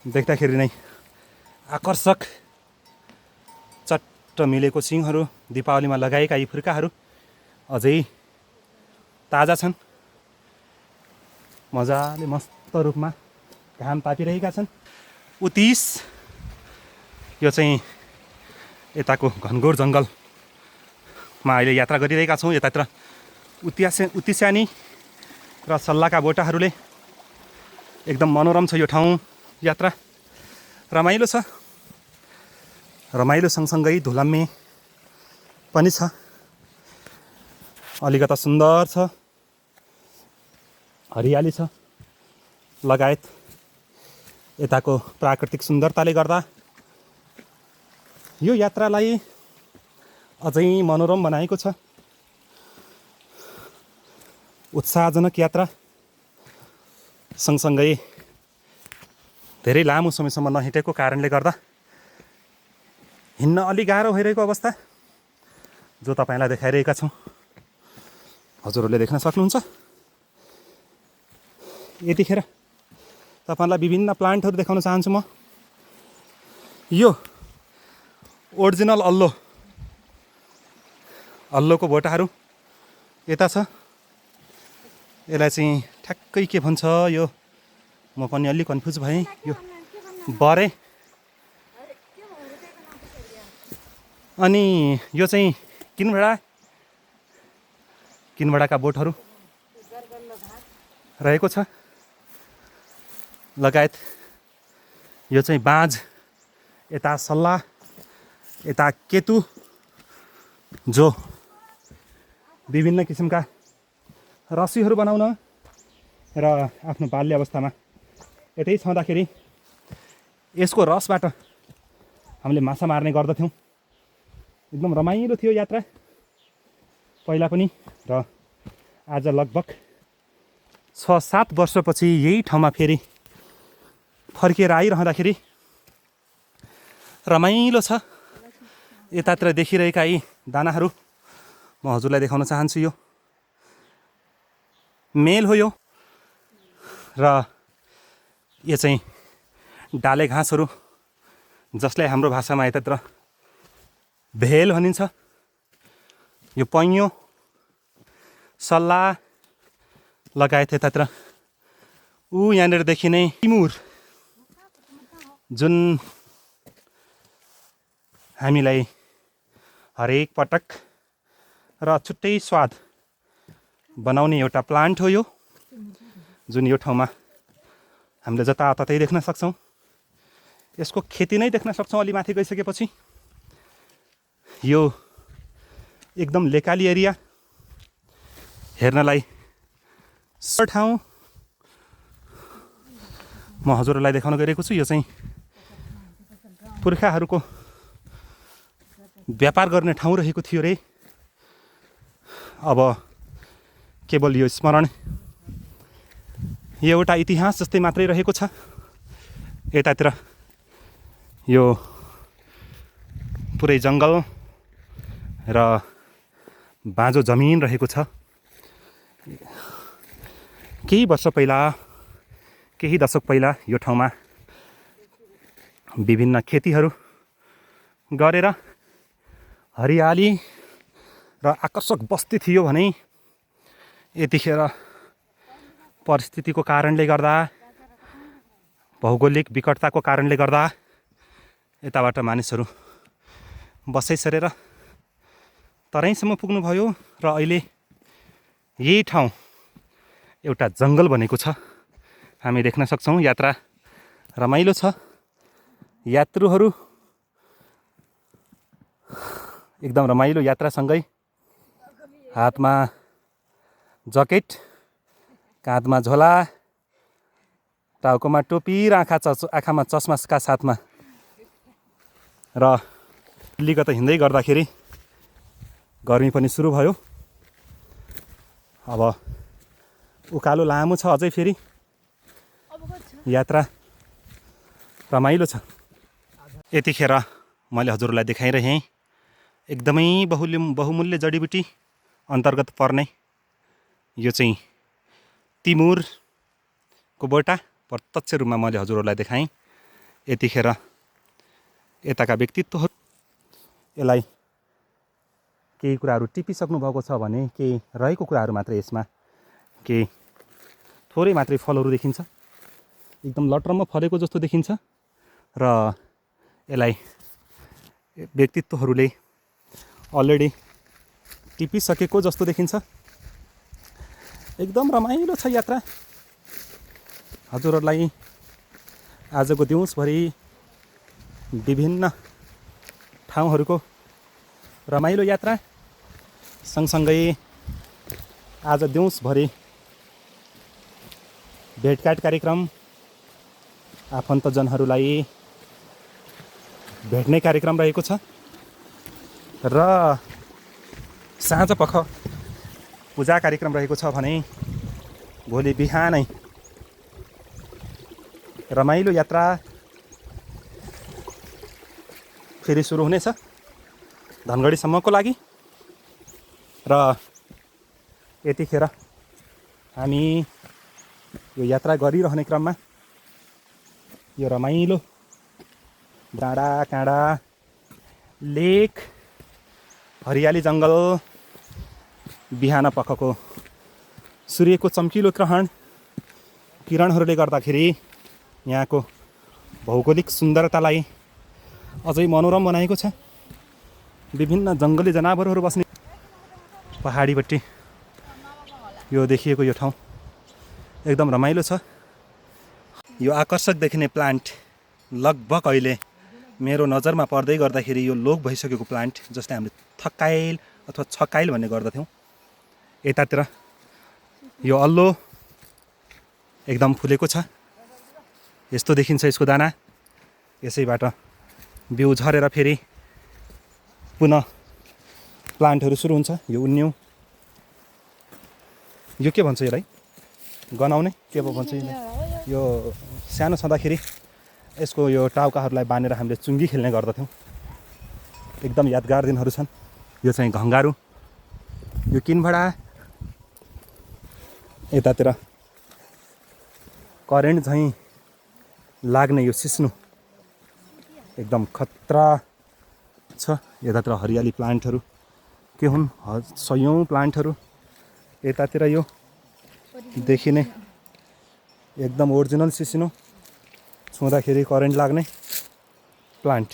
देख्दाखेरि नै आकर्षक चट्ट मिलेको सिङहरू, दीपावलीमा लगाएका यी फुर्काहरू अझै ताजा छन्। मजाले मस्त रूपमा घाम तापिरहेका छन्। उत्तिस यो चाहिँ यताको घनघोर जङ्गलमा अहिले यात्रा गरिरहेका छौँ। यतातिर उत्तिस्यानी र सल्लाहका बोटाहरूले एकदम मनोरम छ यो ठाउँ। यात्रा रमाइलो छ। रमाइलो सँगसँगै धुलाम्मे पनि छ। अलिकता सुन्दर छ, हरियाली छ, लगायत यताको प्राकृतिक सुन्दरताले गर्दा यो यात्रालाई अझै मनोरम बनाएको छ। उत्साहजनक यात्रा सँगसँगै धेरै लामो समयसम्म नहिँडेको कारणले गर्दा हिँड्न अलि गाह्रो भइरहेको अवस्था जो तपाईँलाई देखाइरहेका छौँ। हजुरहरूले देख्न सक्नुहुन्छ। यतिखेर तपाईँलाई विभिन्न प्लान्टहरू देखाउन चाहन्छु म। यो ओरिजिनल अल्लोको बोटाहरू यता छ। यसलाई चाहिँ ठ्याक्कै के भन्छ यो, म पनि अलि कन्फ्युज भएँ। यो बरे, अनि यो चाहिँ किनबेडाका बोटहरू रहेको छ। लगायत यो चाहिँ बाँझ, यता सल्लाह, यता केतु, जो विभिन्न किसिमका रस्सीहरू बनाउन र आफ्नो बाल्य अवस्थामा यतै छँदाखेरि यसको रसबाट हामीले माछा मार्ने गर्दथ्यौँ। एकदम रमाइलो थियो यात्रा पहिला पनि, र आज लगभग 6-7 वर्षपछि यही ठाउँमा फेरि फर्किएर आइरहँदाखेरि रमाइलो छ। यतातिर देखिरहेका यी दानाहरू म हजुरलाई देखाउन चाहन्छु। यो मेल हो यो, र यो चाहिँ डाले घाँसहरू, जसलाई हाम्रो भाषामा यतातिर भेल भनिन्छ। यो पैँयो, सल्लाह, लगायत यतातिर यहाँनिर देखिने तिमुर, जुन हामीलाई हरेक पटक र छुट्टै स्वाद बनाउने एउटा प्लान्ट हो यो, जुन यो ठाउँमा हामीले जताततै देख्न सक्छौँ। यसको खेती नै देख्न सक्छौँ अलि माथि गइसकेपछि। यो एकदम लेकाली एरिया, हेर्नलाई ठाउँ म हजुरहरूलाई देखाउन गइरहेको छु। यो चाहिँ पुर्खाहरूको व्यापार गर्ने ठाउँ रहेको थियो रे। अब केवल यो स्मरण, यो एउटा इतिहास जस्तै मात्रै रहेको छ। यतातिर यो पुरै जङ्गल र बाँझो जमिन रहेको छ। केही वर्ष पहिला, केही दशक पहिला यो ठाउँमा विभिन्न खेतीहरू गरेर हरियाली र आकर्षक बस्ती थियो भने यतिखेर परिस्थितिको कारणले गर्दा, भौगोलिक विकटताको कारणले गर्दा यताबाट मानिसहरू बसाइ सरेर तराईसम्म पुग्नुभयो र अहिले यही ठाउँ एउटा जङ्गल बनेको छ। हामी देख्न सक्छौँ। यात्रा रमाइलो छ। यात्रुहरू एकदम रमाइलो यात्रासँगै हातमा ज्याकेट, काँधमा झोला, टाउकोमा टोपी र आँखामा चस्माका साथमा, र अलिकता हिँड्दै गर्दाखेरि गर्मी पनि सुरु भयो। अब उकालो लामो छ अझै फेरि। यात्रा रमाइलो छ। यतिखेर मैले हजुरलाई देखाइरहेँ एकदमै बहुमूल्य जडीबुटी अन्तर्गत पर्ने यो चाहिँ तिमुरको बोटा प्रत्यक्ष रूपमा मैले हजुरहरूलाई देखाएँ। यतिखेर यताका व्यक्तित्वहरू यसलाई केही कुराहरू टिपिसक्नु भएको छ भने केही रहेको कुराहरू मात्र यसमा केही थोरै मात्रै फलहरू देखिन्छ। एकदम लटरम्म फलेको जस्तो देखिन्छ र यसलाई व्यक्तित्वहरूले अलरेडी टिपिसकेको जस्तो देखिन्छ। एकदम रमाइलो छ यात्रा। हजुरहरूलाई आजको दिउँसभरि विभिन्न ठाउँहरूको रमाइलो यात्रा सँगसँगै आज दिउँसभरि भेटघाट कार्यक्रम, आफन्तजनहरूलाई भेट्ने कार्यक्रम रहेको छ र साँझपख पूजा कार्यक्रम रहेको छ भने भोलि बिहानै रमाइलो यात्रा फेरि सुरु हुनेछ धनगढीसम्मको लागि। र यतिखेर हामी यो यात्रा गरिरहने क्रममा यो रमाइलो डाँडा काँडा, लेक, हरियाली जङ्गल, बिहान पखको सूर्यको चम्किलो किरणहरूले गर्दाखेरि यहाँको भौगोलिक सुन्दरतालाई अझै मनोरम बनाएको छ। विभिन्न जङ्गली जनावरहरू बस्ने पहाडीपट्टि यो देखिएको यो ठाउँ एकदम रमाइलो छ। यो आकर्षक देखिने प्लान्ट लगभग अहिले मेरो नजरमा पर्दै गर्दाखेरि यो लोप भइसकेको प्लान्ट, जस्तै हामीले थकाइल अथवा छकाइल भन्ने गर्दथ्यौँ, यतातिर यो अल्लो एकदम फुलेको छ। यस्तो देखिन्छ यसको दाना। यसैबाट बिउ झरेर फेरि पुनः प्लान्टहरू सुरु हुन्छ। यो उन्यु, यो के भन्छ यसलाई, गनाउने के पो भन्छ यो सानो छँदाखेरि यसको यो टाउकाहरूलाई बाँधेर हामीले चुङ्गी खेल्ने गर्दथ्यौँ। एकदम यादगार दिनहरू छन्। यो चाहिँ घङ्गारु, यो किनभडा, यतातिर करेन्ट झैँ लाग्ने यो सिस्नु एकदम खतरा छ। यतातिर हरियाली प्लान्टहरू के हुन्, सयौँ प्लान्टहरू। यतातिर यो देखिने एकदम ओरिजिनल सिस्नु, छुँदाखेरि करेन्ट लाग्ने प्लान्ट।